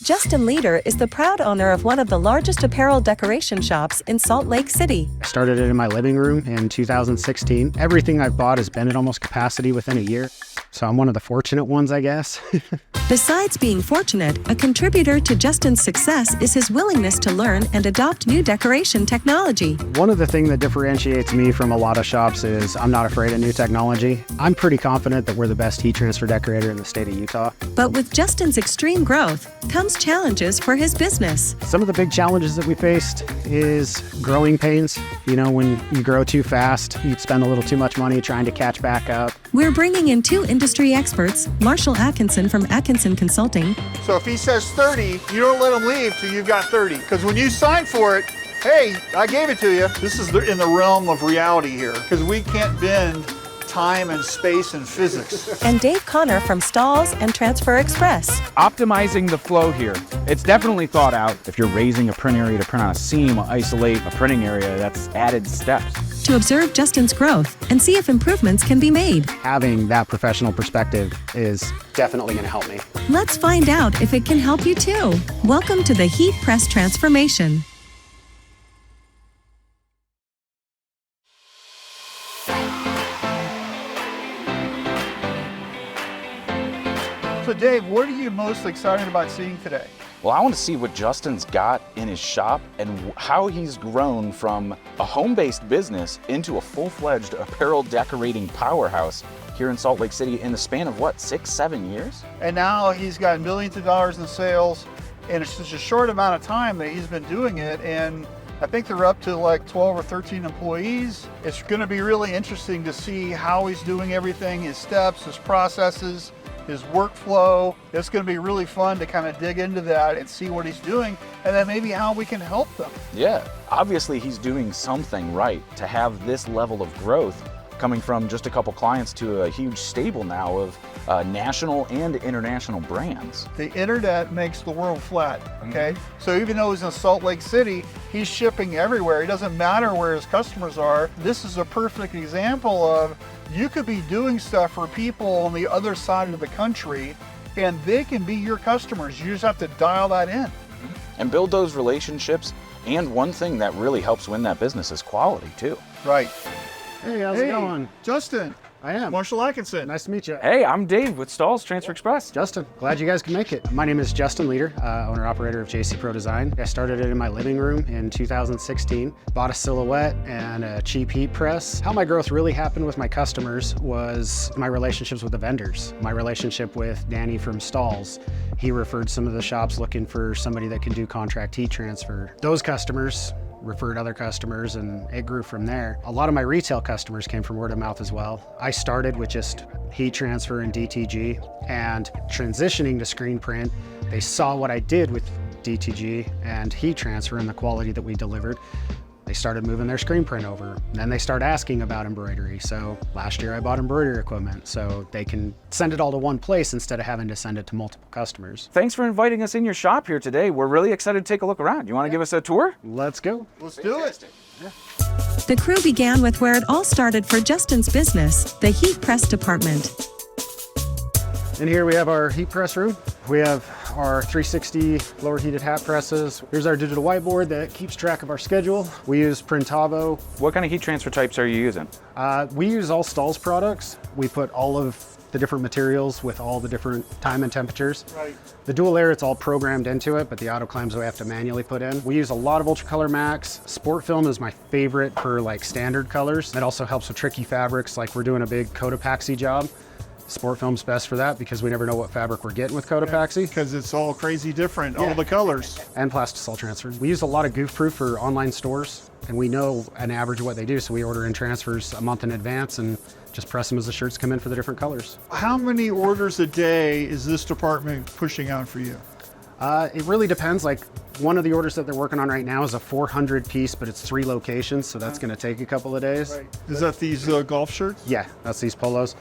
Justin Leader is the proud owner of one of the largest apparel decoration shops in Salt Lake City. I started it in my living room in 2016. Everything I've bought has been at almost capacity within a year. So I'm one of the fortunate ones, I guess. Besides being fortunate, a contributor to Justin's success is his willingness to learn and adopt new decoration technology. One of the things that differentiates me from a lot of shops is I'm not afraid of new technology. I'm pretty confident that we're the best heat transfer decorator in the state of Utah. But with Justin's extreme growth comes challenges for his business. Some of the big challenges that we faced is growing pains. You know, when you grow too fast, you spend a little too much money trying to catch back up. We're bringing in two industry experts, Marshall Atkinson from Atkinson Consulting. So if he says 30, you don't let him leave till you've got 30. Because when you sign for it, hey, I gave it to you. This is in the realm of reality here, because we can't bend time and space and physics. And Dave Connor from Stahls and Transfer Express. Optimizing the flow here. It's definitely thought out. If you're raising a print area to print on a seam, isolate a printing area, that's added steps. To observe Justin's growth and see if improvements can be made. Having that professional perspective is definitely going to help me. Let's find out if it can help you too. Welcome to the Heat Press Transformation. So Dave, what are you most excited about seeing today? Well, I want to see what Justin's got in his shop and how he's grown from a home-based business into a full-fledged apparel decorating powerhouse here in Salt Lake City in the span of what, 6-7 years? And now he's got millions of dollars in sales, and it's just a short amount of time that he's been doing it, and I think they're up to like 12 or 13 employees. It's going to be really interesting to see how he's doing everything, his steps, his processes, his workflow. It's going to be really fun to kind of dig into that and see what he's doing, and then maybe how we can help them. Yeah, obviously he's doing something right to have this level of growth coming from just a couple clients to a huge stable now of national and international brands. The internet makes the world flat, okay? So even though he's in Salt Lake City, he's shipping everywhere. It doesn't matter where his customers are. This is a perfect example of you could be doing stuff for people on the other side of the country, and they can be your customers. You just have to dial that in. And build those relationships. And one thing that really helps win that business is quality too. Right. Hey, how's it going? Justin. I am. Marshall Atkinson. Nice to meet you. Hey, I'm Dave with Stahls Transfer Express. Justin, glad you guys can make it. My name is Justin Leader, owner-operator of JC Pro Design. I started it in my living room in 2016. Bought a silhouette and a cheap heat press. How my growth really happened with my customers was my relationships with the vendors. My relationship with Danny from Stahls. He referred some of the shops looking for somebody that can do contract heat transfer. Those customers referred other customers, and it grew from there. A lot of my retail customers came from word of mouth as well. I started with just heat transfer and DTG, and transitioning to screen print, they saw what I did with DTG and heat transfer and the quality that we delivered. They started moving their screen print over. And then they started asking about embroidery. So last year I bought embroidery equipment so they can send it all to one place instead of having to send it to multiple customers. Thanks for inviting us in your shop here today. We're really excited to take a look around. You want to give us a tour? Let's go. Let's do it. The crew began with where it all started for Justin's business, the heat press department. In here we have our heat press room. We have our 360 lower heated hat presses. Here's our digital whiteboard that keeps track of our schedule. We use Printavo. What kind of heat transfer types are you using? We use all Stahls products. We put all of the different materials with all the different time and temperatures. Right. The dual layer, it's all programmed into it, but the auto climbs we have to manually put in. We use a lot of Ultracolor Max. Sport film is my favorite for like standard colors. It also helps with tricky fabrics, like we're doing a big Cotopaxi job. Sport film's best for that because we never know what fabric we're getting with Cotopaxi. Because it's all crazy different, all the colors. And plastisol transfer. We use a lot of goof proof for online stores, and we know an average of what they do, so we order in transfers a month in advance and just press them as the shirts come in for the different colors. How many orders a day is this department pushing out for you? It really depends. Like one of the orders that they're working on right now is a 400 piece, but it's 3 locations, so that's gonna take a couple of days. Right. Is that these golf shirts? Yeah, that's these polos.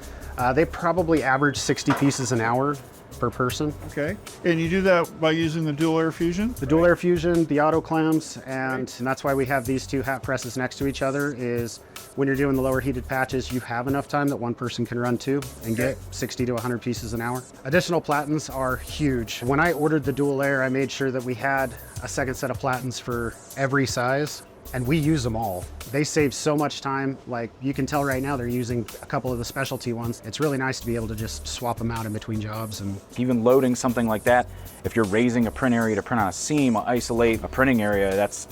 They probably average 60 pieces an hour, per person. Okay. And you do that by using the dual air fusion? The dual air fusion, the auto clamps, and that's why we have these two hat presses next to each other, is when you're doing the lower heated patches, you have enough time that one person can run two and get 60 to 100 pieces an hour. Additional platens are huge. When I ordered the dual air, I made sure that we had a second set of platens for every size, and we use them all. They save so much time. Like you can tell right now they're using a couple of the specialty ones. It's really nice to be able to just swap them out in between jobs. And Even loading something like that, if you're raising a print area to print on a seam, isolate a printing area, that's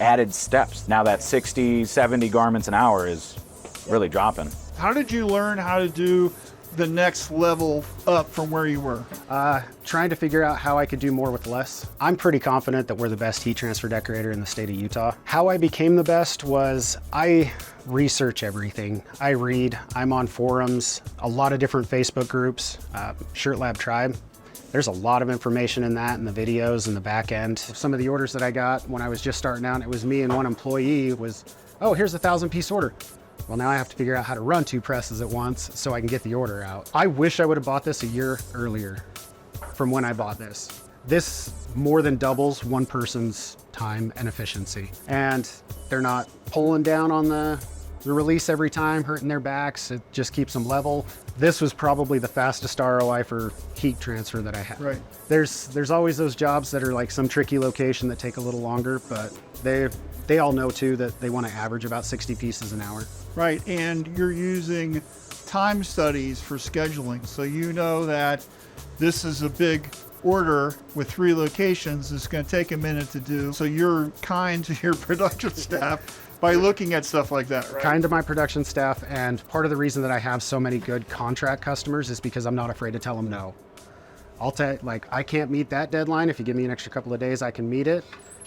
added steps. Now that 60, 70 garments an hour is really dropping. How did you learn how to do the next level up from where you were? Trying to figure out how I could do more with less. I'm pretty confident that we're the best heat transfer decorator in the state of Utah. How I became the best was I research everything. I read, I'm on forums, a lot of different Facebook groups, Shirt Lab Tribe. There's a lot of information in that, and the videos and the back end. Some of the orders that I got when I was just starting out, it was me and one employee was, oh, here's a 1,000-piece order. Well, now I have to figure out how to run two presses at once so I can get the order out. I wish I would have bought this a year earlier from when I bought this. This more than doubles one person's time and efficiency. And they're not pulling down on the release every time, hurting their backs. It just keeps them level. This was probably the fastest ROI for heat transfer that I had. Right. There's always those jobs that are like some tricky location that take a little longer, but they all know too that they want to average about 60 pieces an hour. Right, and you're using time studies for scheduling. So you know that this is a big order with 3 locations. It's going to take a minute to do. So you're kind to your production staff by looking at stuff like that, right? Kind to my production staff, and part of the reason that I have so many good contract customers is because I'm not afraid to tell them no. I'll tell, like, I can't meet that deadline. If you give me an extra couple of days, I can meet it.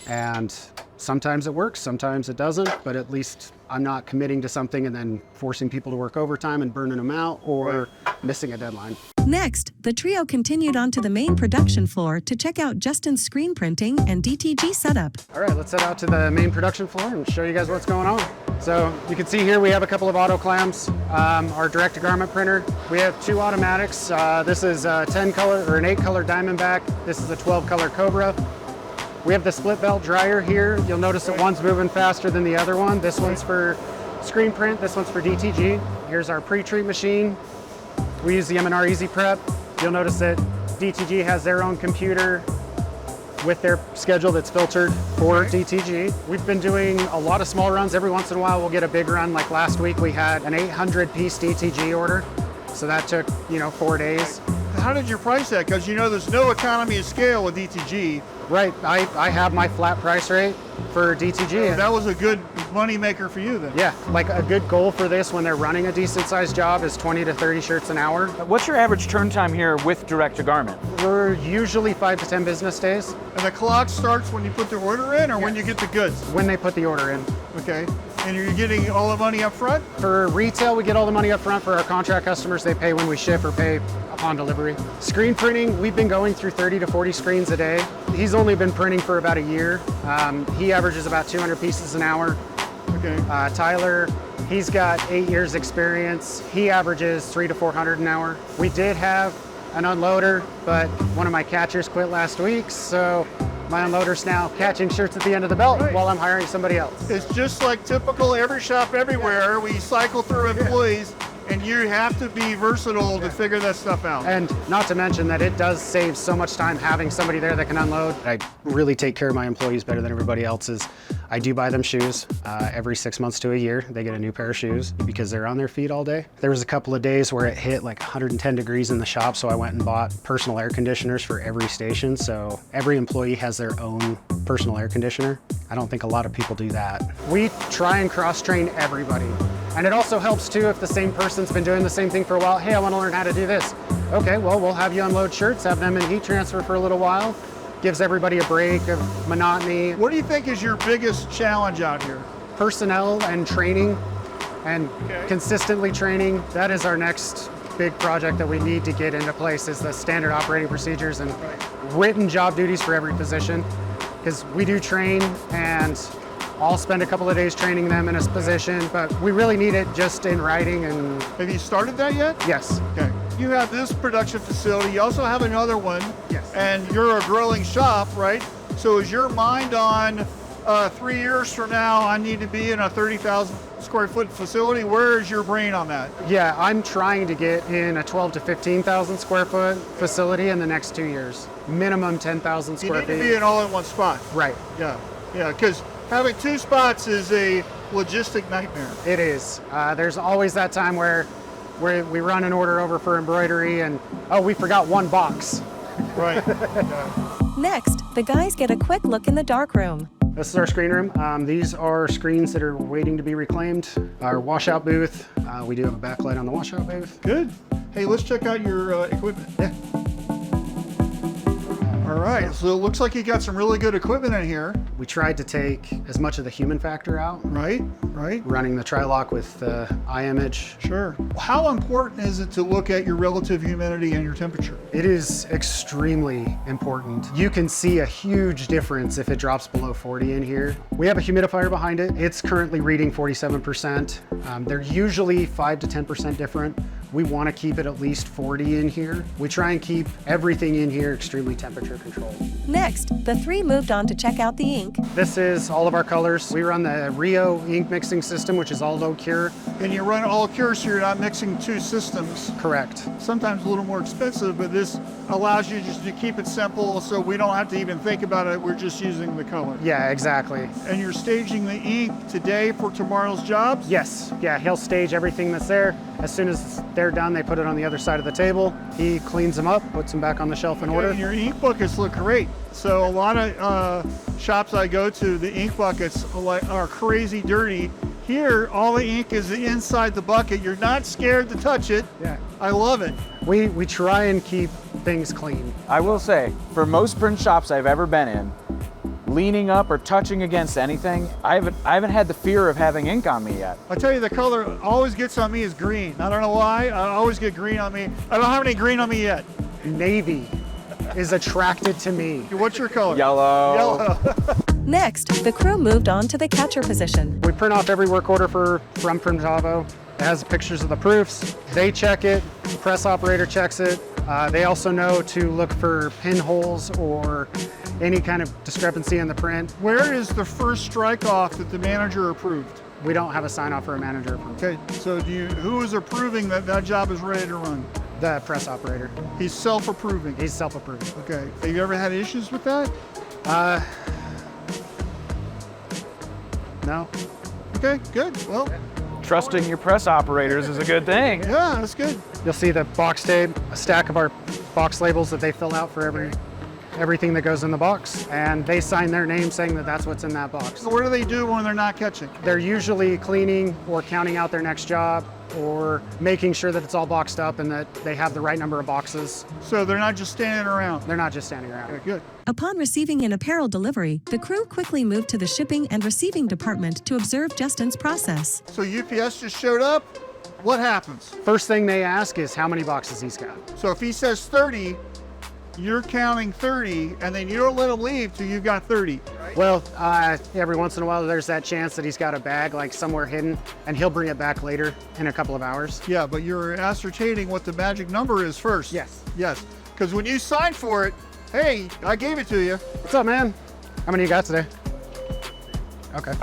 And sometimes it works, sometimes it doesn't, but at least I'm not committing to something and then forcing people to work overtime and burning them out or missing a deadline. Next, the trio continued onto the main production floor to check out Justin's screen printing and DTG setup. All right, let's head out to the main production floor and show you guys what's going on. So you can see here we have a couple of auto clamps, our direct-to-garment printer. We have 2 automatics. This is a 10 color or an 8 color Diamondback. This is a 12 color Cobra. We have the split belt dryer here. You'll notice that one's moving faster than the other one. This one's for screen print, this one's for DTG. Here's our pre-treat machine. We use the M&R Easy Prep. You'll notice that DTG has their own computer with their schedule that's filtered for DTG. We've been doing a lot of small runs. Every once in a while we'll get a big run. Like last week we had an 800-piece DTG order. So that took, 4 days. How did you price that? Because there's no economy of scale with DTG. Right, I have my flat price rate for DTG. That was a good money maker for you then. Yeah, like a good goal for this when they're running a decent sized job is 20 to 30 shirts an hour. What's your average turn time here with direct-to-garment? We're usually 5 to 10 business days. And the clock starts when you put the order in or when you get the goods? When they put the order in. Okay. And you're getting all the money up front? For retail, we get all the money up front. For our contract customers, they pay when we ship or pay upon delivery. Screen printing, we've been going through 30 to 40 screens a day. He's only been printing for about a year. He averages about 200 pieces an hour. Okay. Tyler, he's got 8 years experience. He averages 300 to 400 an hour. We did have an unloader, but one of my catchers quit last week, so my unloader's now catching shirts at the end of the belt while I'm hiring somebody else. It's just like typical every shop everywhere. We cycle through employees and you have to be versatile to figure that stuff out. And not to mention that it does save so much time having somebody there that can unload. I really take care of my employees better than everybody else's. I do buy them shoes every 6 months to a year. They get a new pair of shoes because they're on their feet all day. There was a couple of days where it hit like 110 degrees in the shop, so I went and bought personal air conditioners for every station. So every employee has their own personal air conditioner. I don't think a lot of people do that. We try and cross-train everybody. And it also helps too if the same person's been doing the same thing for a while. Hey, I want to learn how to do this. Okay, well, we'll have you unload shirts, have them in heat transfer for a little while. Gives everybody a break of monotony. What do you think is your biggest challenge out here? Personnel and training and consistently training. That is our next big project that we need to get into place is the standard operating procedures and written job duties for every position. Because we do train and I'll spend a couple of days training them in a position, but we really need it just in writing. And have you started that yet? Yes. Okay. you have this production facility. You also have another one. Yes. And you're a growing shop, right? So is your mind on 3 years from now, I need to be in a 30,000 square foot facility? Where is your brain on that? Yeah, I'm trying to get in a 12 to 15,000 square foot facility in the next 2 years. Minimum 10,000 You square need feet. to be in all in one spot. Right. Yeah, because having 2 spots is a logistic nightmare. It is. There's always that time where we run an order over for embroidery and, oh, we forgot one box. Right. Yeah. Next, the guys get a quick look in the darkroom. This is our screen room. These are screens that are waiting to be reclaimed. Our washout booth. We do have a backlight on the washout booth. Good. Hey, let's check out your equipment. Yeah. All right, so it looks like you got some really good equipment in here. We tried to take as much of the human factor out. Right. Running the tri-lock with the eye image. Sure. How important is it to look at your relative humidity and your temperature? It is extremely important. You can see a huge difference if it drops below 40 in here. We have a humidifier behind it. It's currently reading 47%. They're usually 5 to 10% different. We want to keep it at least 40 in here. We try and keep everything in here extremely temperature controlled. Next, the three moved on to check out the ink. This is all of our colors. We run the Rio ink mixing system, which is all low cure. And you run all cure, so you're not mixing 2 systems. Correct. Sometimes a little more expensive, but this allows you just to keep it simple, so we don't have to even think about it. We're just using the color. Yeah, exactly. And you're staging the ink today for tomorrow's jobs? Yes, yeah, he'll stage everything that's there. As soon as they're done, they put it on the other side of the table. He cleans them up, puts them back on the shelf in order. And your ink buckets look great. So a lot of shops I go to, the ink buckets are crazy dirty. Here, all the ink is inside the bucket. You're not scared to touch it. Yeah. I love it. We try and keep things clean. I will say, for most print shops I've ever been in, leaning up or touching against anything, I haven't had the fear of having ink on me yet. I tell you, the color always gets on me is green. I don't know why. I always get green on me. I don't have any green on me yet. Navy is attracted to me. What's your color? Yellow. Yellow. Next, the crew moved on to the catcher position. We print off every work order from Printavo. It has pictures of the proofs. They check it, the press operator checks it. They also know to look for pinholes or any kind of discrepancy in the print. Where is the first strike off that the manager approved? We don't have a sign off for a manager approved. Okay, so who is approving that job is ready to run? The press operator. He's self-approving. He's self-approved. Okay, have you ever had issues with that? No. Okay, good. Well, Trusting your press operators is a good thing. yeah, that's good. You'll see the box tape, a stack of our box labels that they fill out for everything that goes in the box, and they sign their name saying that that's what's in that box. So what do they do when they're not catching? They're usually cleaning or counting out their next job or making sure that it's all boxed up and that they have the right number of boxes. So they're not just standing around. They're not just standing around. Okay, good. Upon receiving an apparel delivery, the crew quickly moved to the shipping and receiving department to observe Justin's process. So UPS just showed up. What happens? First thing they ask is how many boxes he's got. So if he says 30, you're counting 30, and then you don't let him leave till you've got 30. Well, every once in a while there's that chance that he's got a bag like somewhere hidden and he'll bring it back later in a couple of hours. Yeah, but you're ascertaining what the magic number is first. Yes. Yes, because when you sign for it, hey, I gave it to you. What's up, man? How many you got today? Okay.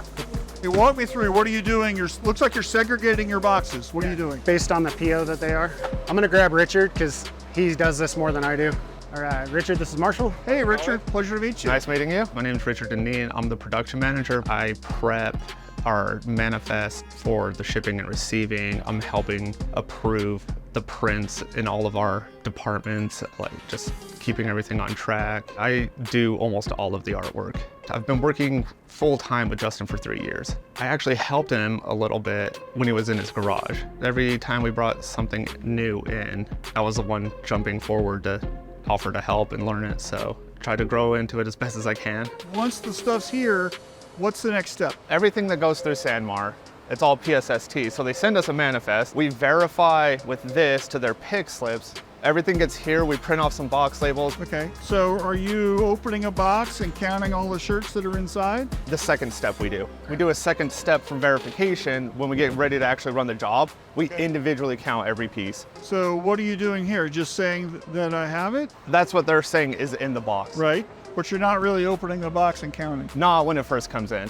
Hey, walk me through. What are you doing? Looks like you're segregating your boxes. What are you doing? Based on the PO that they are. I'm gonna grab Richard because he does this more than I do. All right, Richard, this is Marshall. Hey, Richard. Pleasure to meet you. Nice meeting you. My name is Richard Deneen. I'm the production manager. I prep our manifest for the shipping and receiving. I'm helping approve the prints in all of our departments, like just keeping everything on track. I do almost all of the artwork. I've been working full-time with Justin for 3 years. I actually helped him a little bit when he was in his garage. Every time we brought something new in, I was the one jumping forward to offer to help and learn it, so try to grow into it as best as I can. Once the stuff's here, what's the next step? Everything that goes through Sanmar, it's all PSST, so they send us a manifest. We verify with this to their pick slips, Everything gets here. We print off some box labels. Okay, so are you opening a box and counting all the shirts that are inside? The second step we do. We do a second step from verification. When we get ready to actually run the job, we individually count every piece. So what are you doing here? Just saying that I have it? That's what they're saying is in the box. Right, but you're not really opening the box and counting. Not when it first comes in.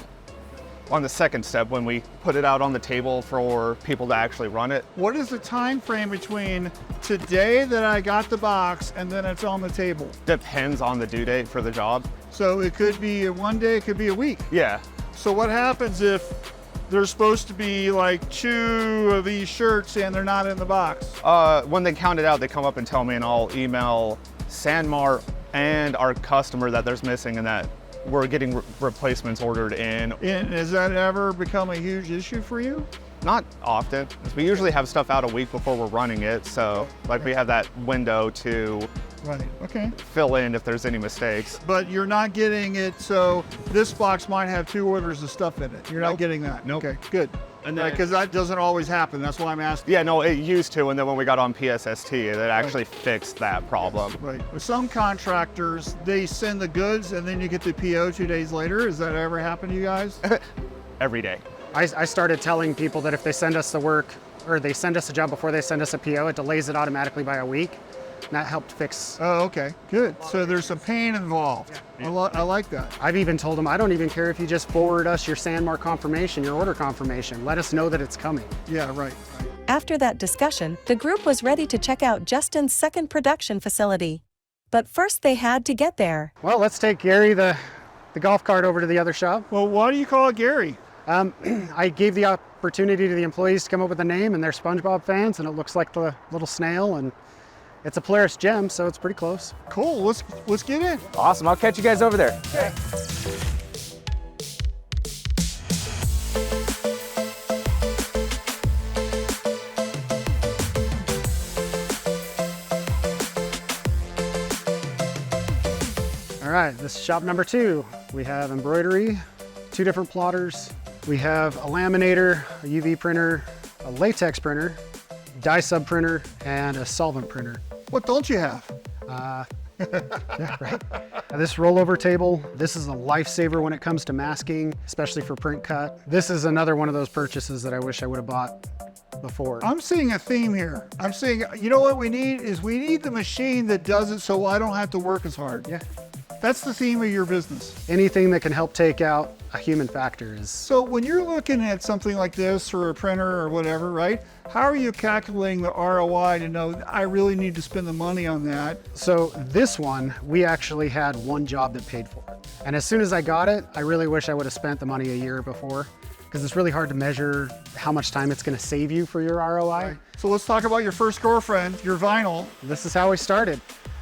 On the second step, when we put it out on the table for people to actually run it. What is the time frame between today that I got the box and then it's on the table? Depends on the due date for the job. So it could be one day, it could be a week. Yeah. So what happens if there's supposed to be like 2 of these shirts and they're not in the box? When they count it out, they come up and tell me, and I'll email Sanmar and our customer that there's missing and that we're getting replacements ordered in. And has that ever become a huge issue for you? Not often. We usually have stuff out a week before we're running it, so like we have that window to Right, okay. fill in if there's any mistakes. But you're not getting it, so this box might have 2 orders of stuff in it. You're not getting that? Nope. Okay, good. And then- Because that doesn't always happen, that's why I'm asking. Yeah, no, it used to, and then when we got on PSST, it actually fixed that problem. Right. With some contractors, they send the goods and then you get the PO 2 days later. Has that ever happened to you guys? Every day. I started telling people that if they send us the work or they send us a job before they send us a PO, it delays it automatically by a week. And that helped fix. Oh, okay, good. So there's some pain involved. I like that. I've even told them, I don't even care if you just forward us your Sanmar confirmation, your order confirmation. Let us know that it's coming. Yeah, right. After that discussion, the group was ready to check out Justin's second production facility. But first they had to get there. Well, let's take Gary, the golf cart, over to the other shop. Well, why do you call it Gary? I gave the opportunity to the employees to come up with a name, and they're SpongeBob fans, and it looks like the little snail, and it's a Polaris gem, so it's pretty close. Cool, let's get in. Awesome. I'll catch you guys over there. Okay. All right, this is shop number 2. We have embroidery, 2 different plotters. We have a laminator, a UV printer, a latex printer, dye sub printer, and a solvent printer. What don't you have? Yeah, right. This rollover table, this is a lifesaver when it comes to masking, especially for print cut. This is another one of those purchases that I wish I would have bought before. I'm seeing a theme here. I'm seeing, you know what we need is we need the machine that does it so I don't have to work as hard. Yeah. That's the theme of your business. Anything that can help take out a human factor is. So when you're looking at something like this or a printer or whatever, right? How are you calculating the ROI to know I really need to spend the money on that? So this one, we actually had one job that paid for it. And as soon as I got it, I really wish I would have spent the money a year before, because it's really hard to measure how much time it's going to save you for your ROI. So let's talk about your first girlfriend, your vinyl. This is how we started.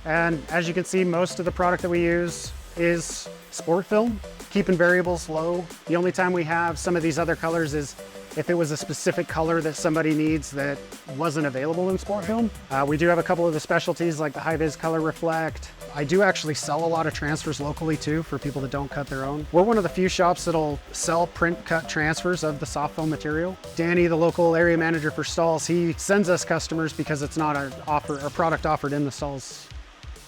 And as you can see, most of the product that we use is sport film, keeping variables low. The only time we have some of these other colors is if it was a specific color that somebody needs that wasn't available in sport film. We do have a couple of the specialties like the high-vis color reflect. I do actually sell a lot of transfers locally too for people that don't cut their own. We're one of the few shops that'll sell print cut transfers of the soft foam material. Danny, the local area manager for Stahls, he sends us customers because it's not a product offered in the Stahls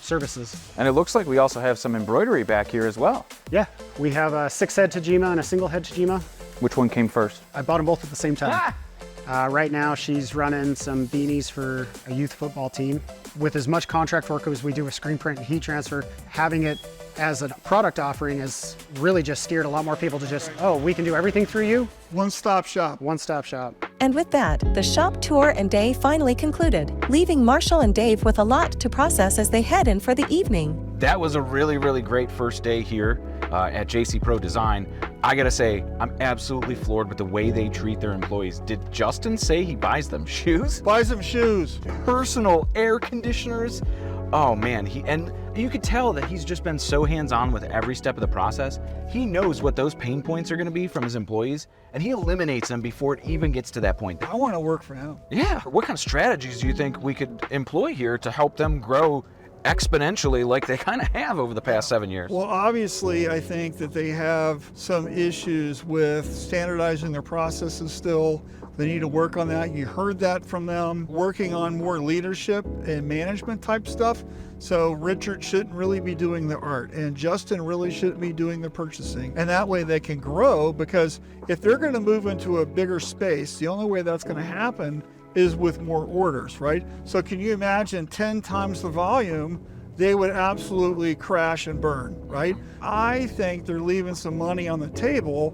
services. And it looks like we also have some embroidery back here as well. Yeah, we have a 6-head Tajima and a single head Tajima. Which one came first? I bought them both at the same time. Right now she's running some beanies for a youth football team. With as much contract work as we do with screen print and heat transfer, having it as a product offering has really just steered a lot more people to just, oh, we can do everything through you? One-stop shop. One-stop shop. And with that, the shop tour and day finally concluded, leaving Marshall and Dave with a lot to process as they head in for the evening. That was a really, really great first day here at JC Pro Design. I gotta say, I'm absolutely floored with the way they treat their employees. Did Justin say he buys them shoes? Buy some shoes. Personal air conditioners? Oh man, and you could tell that he's just been so hands-on with every step of the process. He knows what those pain points are gonna be from his employees, and he eliminates them before it even gets to that point. I want to work for him. Yeah, what kind of strategies do you think we could employ here to help them grow exponentially like they kind of have over the past 7 years? Well, obviously, I think that they have some issues with standardizing their processes still. They need to work on that. You heard that from them. Working on more leadership and management type stuff. So Richard shouldn't really be doing the art, and Justin really shouldn't be doing the purchasing. And that way they can grow, because if they're going to move into a bigger space, the only way that's going to happen is with more orders, right? So can you imagine 10 times the volume? They would absolutely crash and burn, right? I think they're leaving some money on the table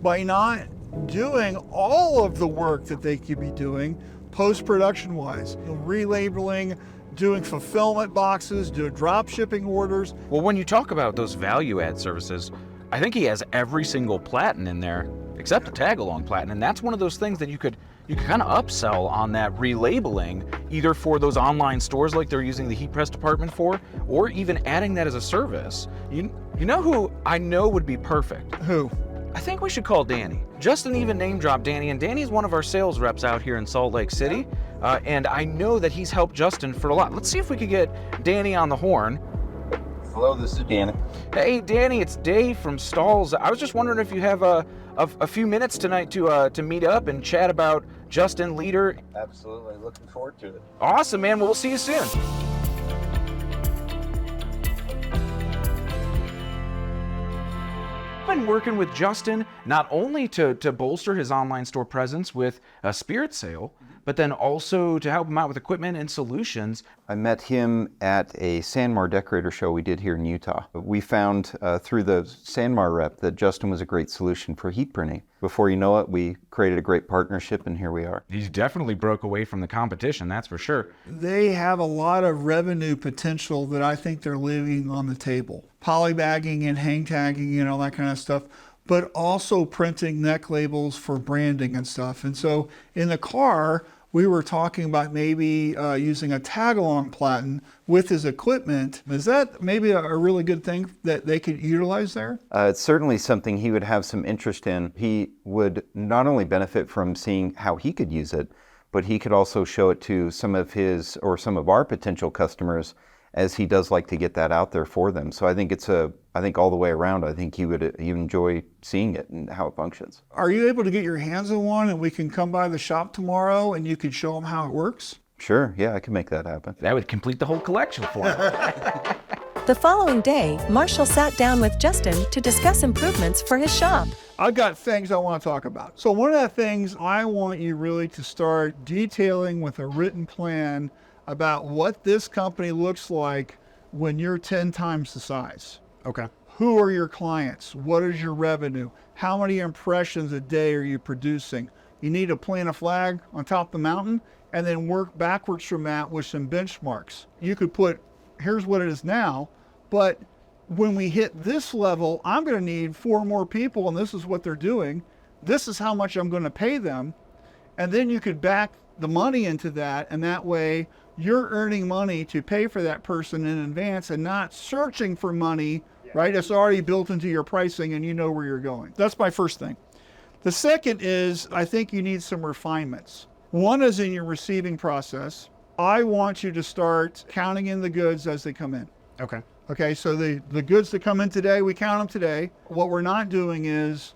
by not doing all of the work that they could be doing post-production wise. Relabeling, doing fulfillment boxes, doing drop shipping orders. Well, when you talk about those value add services, I think he has every single platen in there except a tag-along platen, and that's one of those things that you could kind of upsell on that relabeling, either for those online stores like they're using the heat press department for, or even adding that as a service. You know who I know would be perfect? Who? I think we should call Danny. Justin even name dropped Danny, and Danny's one of our sales reps out here in Salt Lake City, and I know that he's helped Justin for a lot. Let's see if we could get Danny on the horn. Hello, this is Danny. Hey, Danny, it's Dave from Stahls. I was just wondering if you have a few minutes tonight to meet up and chat about Justin Leader. Absolutely, looking forward to it. Awesome, man. Well, we'll see you soon. Been working with Justin not only to bolster his online store presence with a spirit sale, but then also to help him out with equipment and solutions. I met him at a Sanmar decorator show we did here in Utah. We found through the Sanmar rep that Justin was a great solution for heat printing. Before you know it, we created a great partnership, and here we are. He's definitely broke away from the competition, that's for sure. They have a lot of revenue potential that I think they're leaving on the table. Polybagging and hang tagging and all that kind of stuff, but also printing neck labels for branding and stuff. And so in the car, we were talking about maybe using a tag-along platen with his equipment. Is that maybe a really good thing that they could utilize there? It's certainly something he would have some interest in. He would not only benefit from seeing how he could use it, but he could also show it to some of his or some of our potential customers, as he does like to get that out there for them. So I think I think all the way around, I think he would enjoy seeing it and how it functions. Are you able to get your hands on one and we can come by the shop tomorrow and you can show them how it works? Sure, yeah, I can make that happen. That would complete the whole collection for him. The following day, Marshall sat down with Justin to discuss improvements for his shop. I've got things I want to talk about. So one of the things I want you really to start detailing with a written plan about what this company looks like when you're 10 times the size. Okay. Who are your clients? What is your revenue? How many impressions a day are you producing? You need to plant a flag on top of the mountain and then work backwards from that with some benchmarks. You could put, here's what it is now, but when we hit this level, I'm going to need 4 more people, and this is what they're doing. This is how much I'm going to pay them. And then you could back the money into that, and that way you're earning money to pay for that person in advance and not searching for money, right? It's already built into your pricing and you know where you're going. That's my first thing. The second is, I think you need some refinements. One is in your receiving process. I want you to start counting in the goods as they come in. Okay. Okay, so the goods that come in today, we count them today. What we're not doing is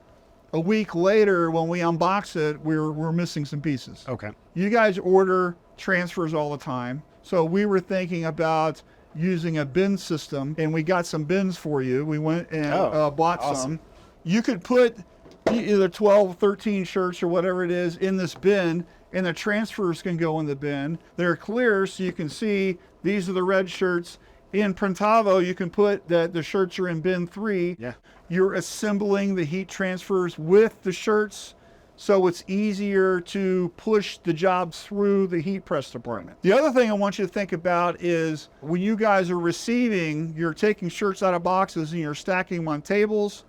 a week later when we unbox it, we're missing some pieces. Okay. You guys order transfers all the time. So we were thinking about using a bin system, and we got some bins for you. We went and bought awesome. some. You could put either 12, 13 shirts or whatever it is in this bin, and the transfers can go in the bin. They're clear so you can see these are the red shirts. In Printavo, you can put that the shirts are in bin 3. Yeah. You're assembling the heat transfers with the shirts, so it's easier to push the jobs through the heat press department. The other thing I want you to think about is when you guys are receiving, you're taking shirts out of boxes and you're stacking them on tables.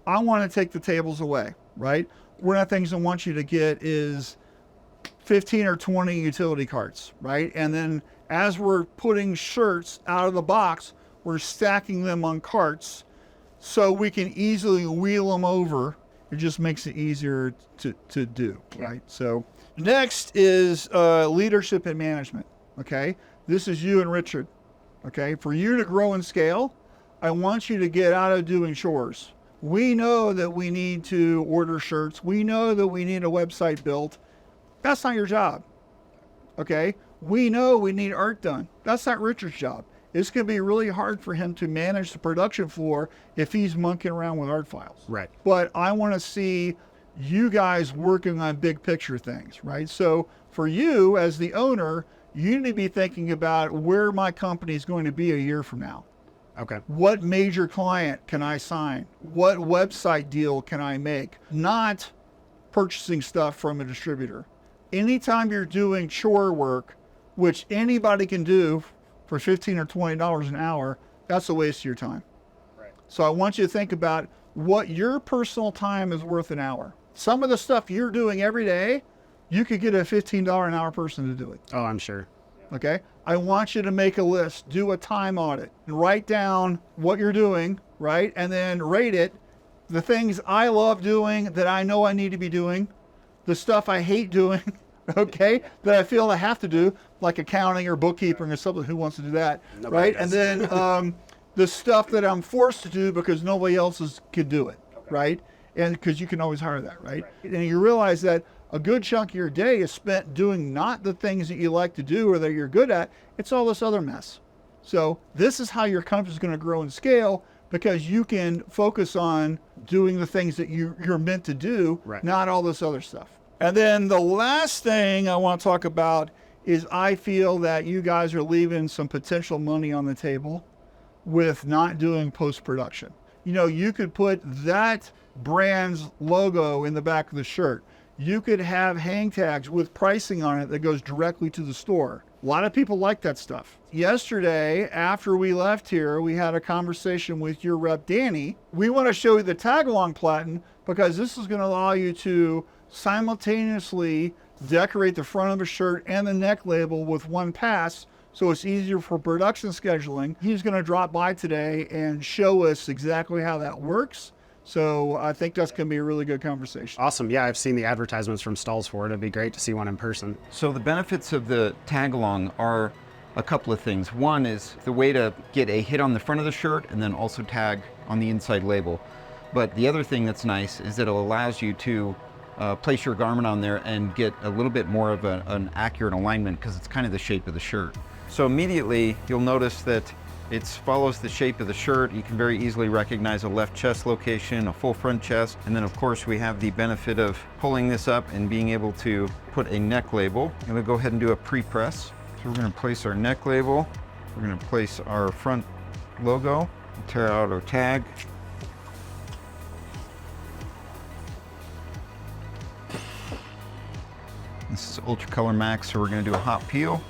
I want to take the tables away, right? One of the things I want you to get is 15 or 20 utility carts, right? And then as we're putting shirts out of the box, we're stacking them on carts so we can easily wheel them over. It just makes it easier to do, right? So next is leadership and management, okay? This is you and Richard. okay? For you to grow and scale, I want you to get out of doing chores. We know that we need to order shirts. We know that we need a website built. That's not your job, okay? We know we need art done. That's not Richard's job. It's going to be really hard for him to manage the production floor if he's monkeying around with art files. Right. But I want to see you guys working on big picture things, right? So for you as the owner, you need to be thinking about where my company is going to be a year from now. Okay. What major client can I sign? What website deal can I make? Not purchasing stuff from a distributor. Anytime you're doing chore work, which anybody can do for $15 or $20 an hour, that's a waste of your time. Right. So I want you to think about what your personal time is worth an hour. Some of the stuff you're doing every day, you could get a $15 an hour person to do it. Oh, I'm sure. Okay? I want you to make a list, do a time audit, and write down what you're doing, right? And then rate it. The things I love doing that I know I need to be doing, the stuff I hate doing, okay, that I feel I have to do, like accounting or bookkeeping or something. Who wants to do that, Nobody right? does. And then the stuff that I'm forced to do because nobody else can do it, right? And because you can always hire that, right? And you realize that a good chunk of your day is spent doing not the things that you like to do or that you're good at. It's all this other mess. So this is how your company is going to grow and scale, because you can focus on doing the things that you're meant to do, Right. not all this other stuff. And then the last thing I want to talk about is I feel that you guys are leaving some potential money on the table with not doing post-production. You know, you could put that brand's logo in the back of the shirt. You could have hang tags with pricing on it that goes directly to the store. A lot of people like that stuff. Yesterday, after we left here, we had a conversation with your rep, Danny. We want to show you the tag-along platen because this is going to allow you to simultaneously decorate the front of a shirt and the neck label with one pass, so it's easier for production scheduling. He's going to drop by today and show us exactly how that works. So I think that's going to be a really good conversation. Awesome. Yeah, I've seen the advertisements from Stahls for it. It'd be great to see one in person. So the benefits of the tag along are a couple of things. One is the way to get a hit on the front of the shirt and then also tag on the inside label. But the other thing that's nice is that it allows you to place your garment on there and get a little bit more of an accurate alignment because it's kind of the shape of the shirt. So immediately you'll notice that it follows the shape of the shirt. You can very easily recognize a left chest location, a full front chest, and then of course we have the benefit of pulling this up and being able to put a neck label. I'm gonna go ahead and do a pre-press. So we're gonna place our neck label, we're gonna place our front logo, tear out our tag. This is Ultra Color Max, so we're gonna do a hot peel.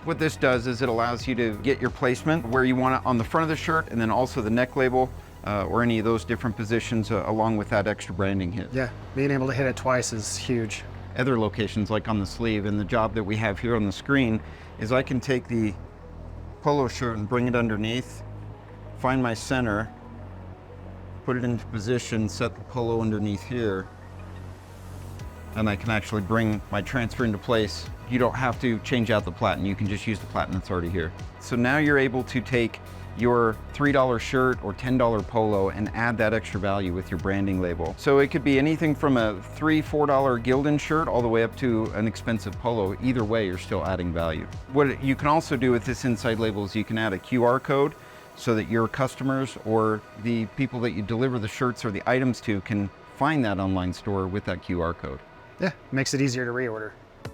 What this does is it allows you to get your placement where you want it on the front of the shirt and then also the neck label or any of those different positions along with that extra branding hit. Yeah, being able to hit it twice is huge. Other locations like on the sleeve, and the job that we have here on the screen is I can take the polo shirt and bring it underneath, find my center, put it into position, set the polo underneath here, and I can actually bring my transfer into place. You don't have to change out the platen. You can just use the platen that's already here. So now you're able to take your $3 shirt or $10 polo and add that extra value with your branding label. So it could be anything from a $3, $4 Gildan shirt all the way up to an expensive polo. Either way, you're still adding value. What you can also do with this inside label is you can add a QR code so that your customers or the people that you deliver the shirts or the items to can find that online store with that QR code. Yeah, makes it easier to reorder.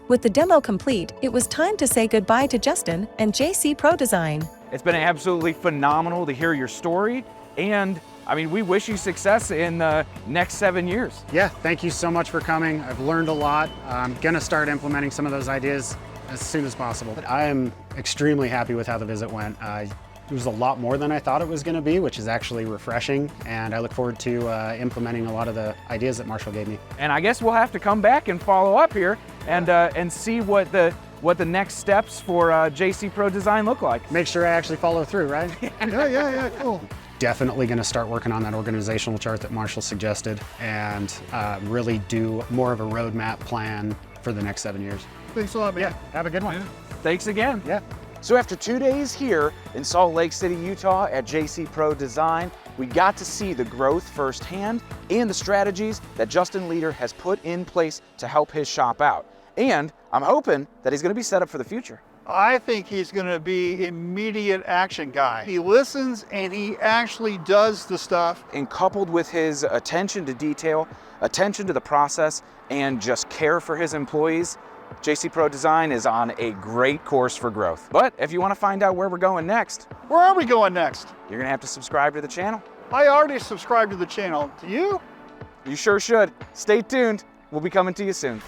With the demo complete, it was time to say goodbye to Justin and JC Pro Design. It's been absolutely phenomenal to hear your story, and I mean, we wish you success in the next 7 years. Yeah, thank you so much for coming. I've learned a lot. I'm gonna start implementing some of those ideas as soon as possible. I am extremely happy with how the visit went. It was a lot more than I thought it was gonna be, which is actually refreshing, and I look forward to implementing a lot of the ideas that Marshall gave me. And I guess we'll have to come back and follow up here and see what the next steps for JC Pro Design look like. Make sure I actually follow through, right? Yeah, cool. definitely going to start working on that organizational chart that Marshall suggested and really do more of a roadmap plan for the next 7 years. Thanks a lot, man. Yeah, have a good one. Thanks again. Yeah. So after 2 days here in Salt Lake City, Utah at JC Pro Design, we got to see the growth firsthand and the strategies that Justin Leader has put in place to help his shop out. And I'm hoping that he's going to be set up for the future. I think he's going to be immediate action guy. He listens and he actually does the stuff. And coupled with his attention to detail, attention to the process, and just care for his employees, JC Pro Design is on a great course for growth. But if you want to find out where we're going next, Where are we going next? you're going to have to subscribe to the channel. I already subscribed to the channel. Do you? You sure should. Stay tuned. We'll be coming to you soon.